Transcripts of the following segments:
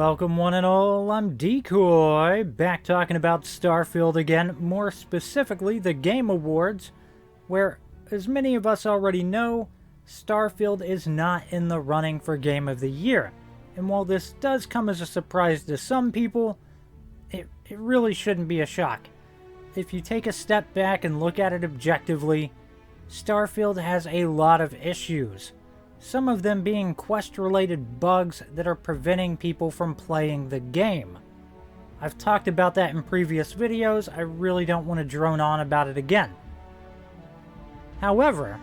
Welcome one and all, I'm Decoy, back talking about Starfield again, more specifically the Game Awards, where, as many of us already know, Starfield is not in the running for Game of the Year. And while this does come as a surprise to some people, it really shouldn't be a shock. If you take a step back and look at it objectively, Starfield has a lot of issues. Some of them being quest-related bugs that are preventing people from playing the game. I've talked about that in previous videos, I really don't want to drone on about it again. However,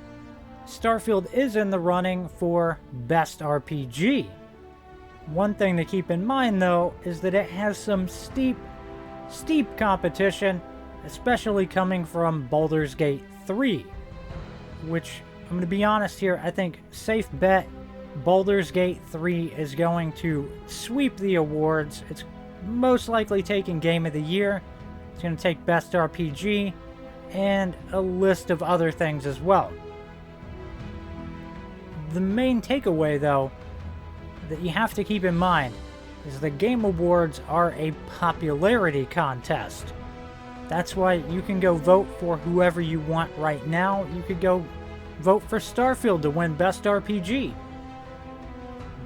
Starfield is in the running for Best RPG. One thing to keep in mind though, is that it has some steep competition, especially coming from Baldur's Gate 3, which, I'm going to be honest here, I think safe bet Baldur's Gate 3 is going to sweep the awards. It's most likely taking Game of the Year. It's going to take Best RPG and a list of other things as well. The main takeaway though that you have to keep in mind is the Game Awards are a popularity contest. That's why you can go vote for whoever you want right now. You could go vote for Starfield to win Best RPG.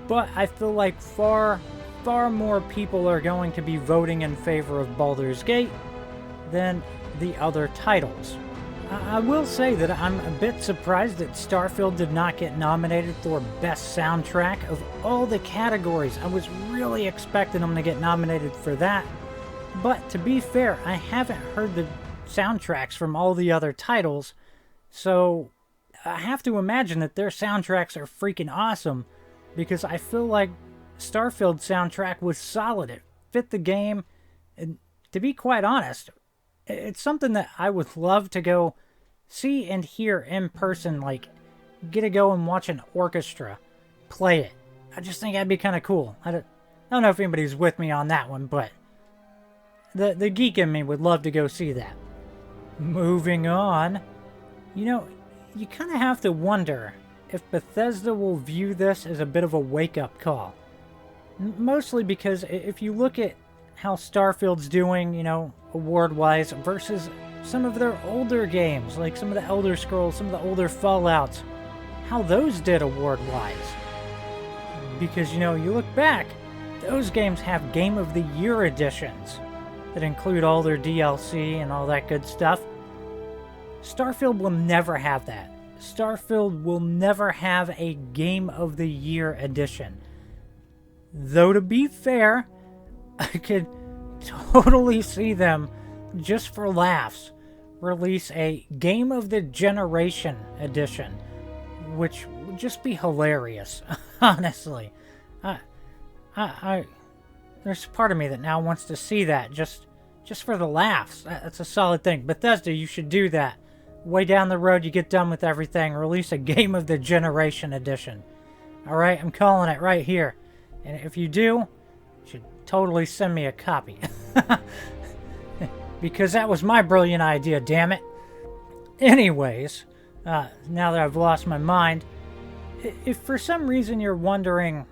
But I feel like far more people are going to be voting in favor of Baldur's Gate than the other titles. I will say that I'm a bit surprised that Starfield did not get nominated for Best Soundtrack of all the categories. I was really expecting them to get nominated for that. But to be fair, I haven't heard the soundtracks from all the other titles, so I have to imagine that their soundtracks are freaking awesome, because I feel like Starfield's soundtrack was solid. It fit the game, and to be quite honest, it's something that I would love to go see and hear in person, like get to go and watch an orchestra play it. I just think that'd be kind of cool. I don't know if anybody's with me on that one, but the geek in me would love to go see that. Moving on, you kind of have to wonder if Bethesda will view this as a bit of a wake-up call. Mostly because if you look at how Starfield's doing, award-wise, versus some of their older games, like some of the Elder Scrolls, some of the older Fallouts, how those did award-wise. Because, you look back, those games have Game of the Year editions that include all their DLC and all that good stuff. Starfield will never have that. Starfield will never have a Game of the Year edition. Though to be fair, I could totally see them, just for laughs, release a Game of the Generation edition, which would just be hilarious, honestly. There's part of me that now wants to see that, just for the laughs. That's a solid thing. Bethesda, you should do that. Way down the road, you get done with everything, release a Game of the Generation edition. Alright, I'm calling it right here. And if you do, you should totally send me a copy. Because that was my brilliant idea, damn it. Anyways, now that I've lost my mind, if for some reason you're wondering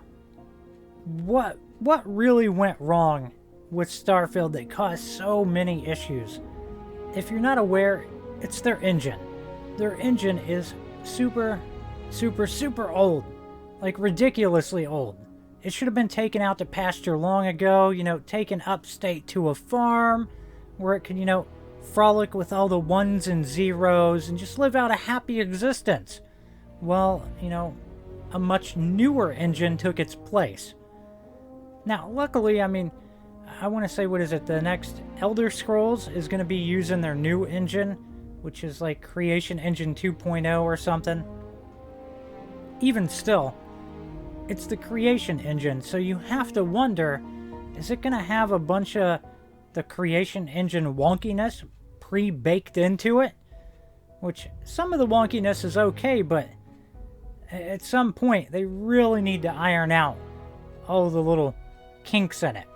what really went wrong with Starfield that caused so many issues, if you're not aware, it's their engine. Their engine is super old. Like, ridiculously old. It should have been taken out to pasture long ago, taken upstate to a farm where it could, frolic with all the ones and zeros and just live out a happy existence. Well, a much newer engine took its place. Now, luckily, I want to say, the next Elder Scrolls is going to be using their new engine, which is like Creation Engine 2.0 or something. Even still, it's the Creation Engine, so you have to wonder, is it going to have a bunch of the Creation Engine wonkiness pre-baked into it? Which, some of the wonkiness is okay, but at some point, they really need to iron out all the little kinks in it.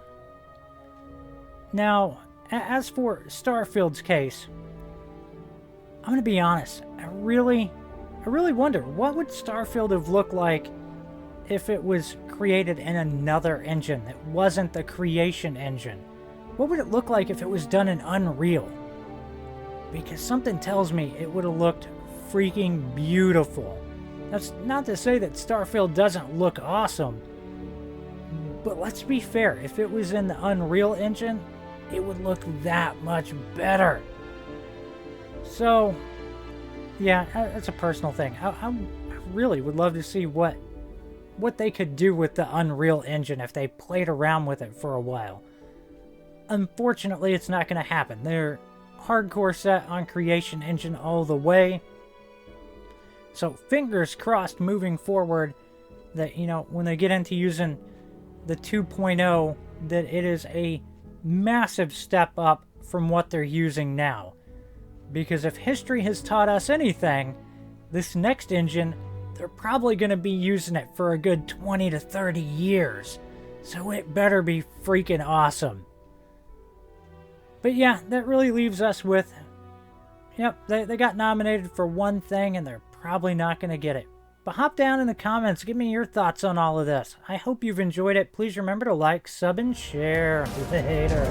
Now, as for Starfield's case, I'm going to be honest, I really wonder, what would Starfield have looked like if it was created in another engine that wasn't the creation engine? What would it look like if it was done in Unreal? Because something tells me it would have looked freaking beautiful. That's not to say that Starfield doesn't look awesome, but let's be fair, if it was in the Unreal Engine, it would look that much better. So, yeah, that's a personal thing. I really would love to see what they could do with the Unreal Engine if they played around with it for a while. Unfortunately, it's not going to happen. They're hardcore set on Creation Engine all the way. So fingers crossed moving forward that, when they get into using the 2.0, that it is a massive step up from what they're using now. Because if history has taught us anything, this next engine, they're probably going to be using it for a good 20 to 30 years. So it better be freaking awesome. But yeah, that really leaves us with, yep, they got nominated for one thing and they're probably not going to get it. But hop down in the comments, give me your thoughts on all of this. I hope you've enjoyed it. Please remember to like, sub, and share. Later.